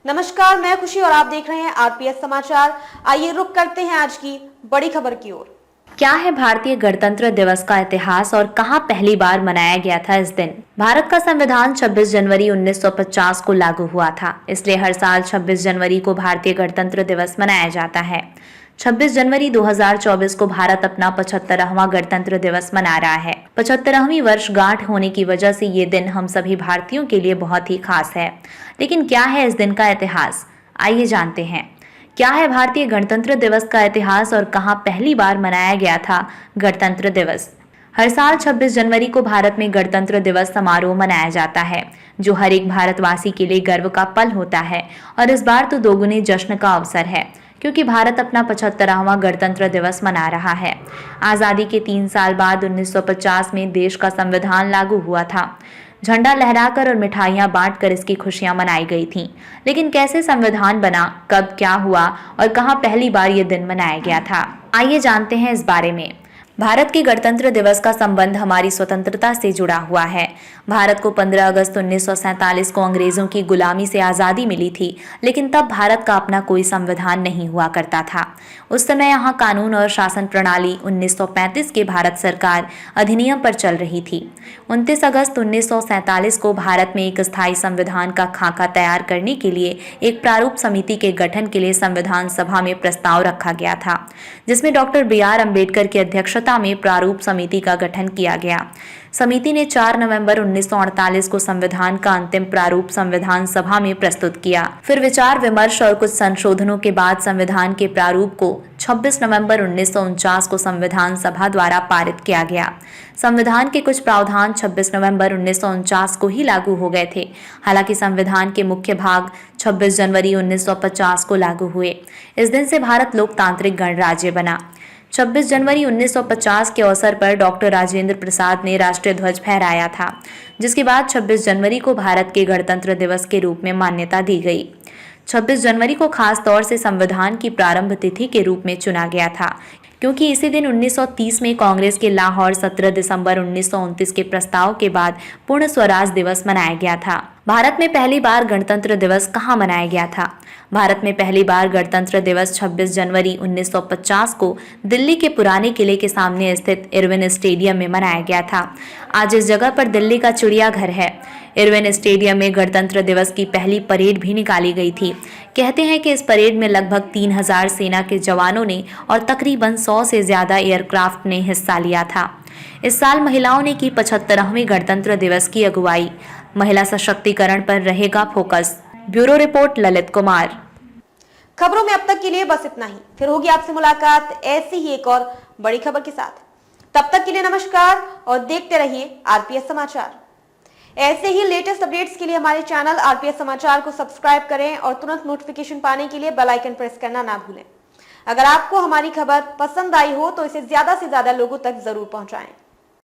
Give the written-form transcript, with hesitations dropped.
नमस्कार, मैं खुशी और आप देख रहे हैं आरपीएस समाचार। आइए रुक करते हैं आज की बड़ी खबर की ओर। क्या है भारतीय गणतंत्र दिवस का इतिहास और कहां पहली बार मनाया गया था इस दिन? भारत का संविधान 26 जनवरी 1950 को लागू हुआ था, इसलिए हर साल 26 जनवरी को भारतीय गणतंत्र दिवस मनाया जाता है। 26 जनवरी 2024 को भारत अपना 75वां गणतंत्र दिवस मना रहा है। 75वीं वर्षगांठ होने की वजह से ये दिन हम सभी भारतीयों के लिए बहुत ही खास है। लेकिन क्या है इस दिन का इतिहास? आइए जानते हैं। क्या है भारतीय गणतंत्र दिवस का इतिहास और कहां पहली बार मनाया गया था गणतंत्र दिवस? हर साल 26 जनवरी को भारत में गणतंत्र दिवस समारोह मनाया जाता है, जो हर एक भारतवासी के लिए गर्व का पल होता है। और इस बार तो दोगुने जश्न का अवसर है, क्योंकि भारत अपना 75वां गणतंत्र दिवस मना रहा है। आज़ादी के 3 साल बाद 1950 में देश का संविधान लागू हुआ था। झंडा लहराकर और मिठाइयां बांटकर इसकी खुशियां मनाई गई थीं। लेकिन कैसे संविधान बना, कब क्या हुआ और कहां पहली बार ये दिन मनाया गया था? आइए जानते हैं इस बारे में। भारत के गणतंत्र दिवस का संबंध हमारी स्वतंत्रता से जुड़ा हुआ है। भारत को 15 अगस्त 1947 को अंग्रेजों की गुलामी से आज़ादी मिली थी, लेकिन तब भारत का अपना कोई संविधान नहीं हुआ करता था। उस समय यहाँ कानून और शासन प्रणाली 1935 के भारत सरकार अधिनियम पर चल रही थी। 29 अगस्त 1947 को भारत में एक स्थायी संविधान का खाका तैयार करने के लिए एक प्रारूप समिति के गठन के लिए संविधान सभा में प्रस्ताव रखा गया था, जिसमें डॉक्टर BR अम्बेडकर की अध्यक्षता में प्रारूप समिति का गठन किया गया। समिति ने 4 नवंबर 1948 को संविधान का अंतिम प्रारूप संविधान सभा में प्रस्तुत किया। फिर विचार विमर्श और कुछ संशोधनों के बाद संविधान के प्रारूप को 26 नवंबर 1949 को संविधान सभा द्वारा पारित किया गया। संविधान के कुछ प्रावधान 26 नवंबर 1949 को ही लागू हो गए थे। हालांकि संविधान के मुख्य भाग 26 जनवरी 1950 को लागू हुए। इस दिन से भारत लोकतांत्रिक गणराज्य बना। 26 जनवरी 1950 के अवसर पर डॉक्टर राजेंद्र प्रसाद ने राष्ट्रीय ध्वज फहराया था, जिसके बाद 26 जनवरी को भारत के गणतंत्र दिवस के रूप में मान्यता दी गई। 26 जनवरी को खास तौर से संविधान की प्रारंभ तिथि के रूप में चुना गया था, क्योंकि इसी दिन 1930 में कांग्रेस के लाहौर 17 दिसंबर 1929 के प्रस्ताव के बाद पूर्ण स्वराज दिवस मनाया गया था। भारत में पहली बार गणतंत्र दिवस कहाँ मनाया गया था? भारत में पहली बार गणतंत्र दिवस 26 जनवरी 1950 को दिल्ली के पुराने किले के सामने स्थित इरविन स्टेडियम में मनाया गया था। आज इस जगह पर दिल्ली का चिड़ियाघर है। इरविन स्टेडियम में गणतंत्र दिवस की पहली परेड भी निकाली गई थी। कहते हैं कि इस परेड में लगभग 3000 सेना के जवानों ने और तकरीबन 100 से ज्यादा एयरक्राफ्ट ने हिस्सा लिया था। इस साल महिलाओं ने की 75वें गणतंत्र दिवस की अगुवाई। महिला सशक्तिकरण पर रहेगा focus. Bureau report, Lalit Kumar. खबरों में अब तक के लिए बस इतना ही। फिर होगी आपसे मुलाकात ऐसी ही एक और बड़ी खबर के साथ। तब तक के लिए नमस्कार और देखते रहिए आरपीएस समाचार। ऐसे ही लेटेस्ट अपडेट्स के लिए हमारे चैनल आरपीएस समाचार को सब्सक्राइब करें और तुरंत नोटिफिकेशन पाने के लिए बेल आइकन प्रेस करना ना भूलें। अगर आपको हमारी खबर पसंद आई हो तो इसे ज्यादा से ज्यादा लोगों तक जरूर पहुंचाएं।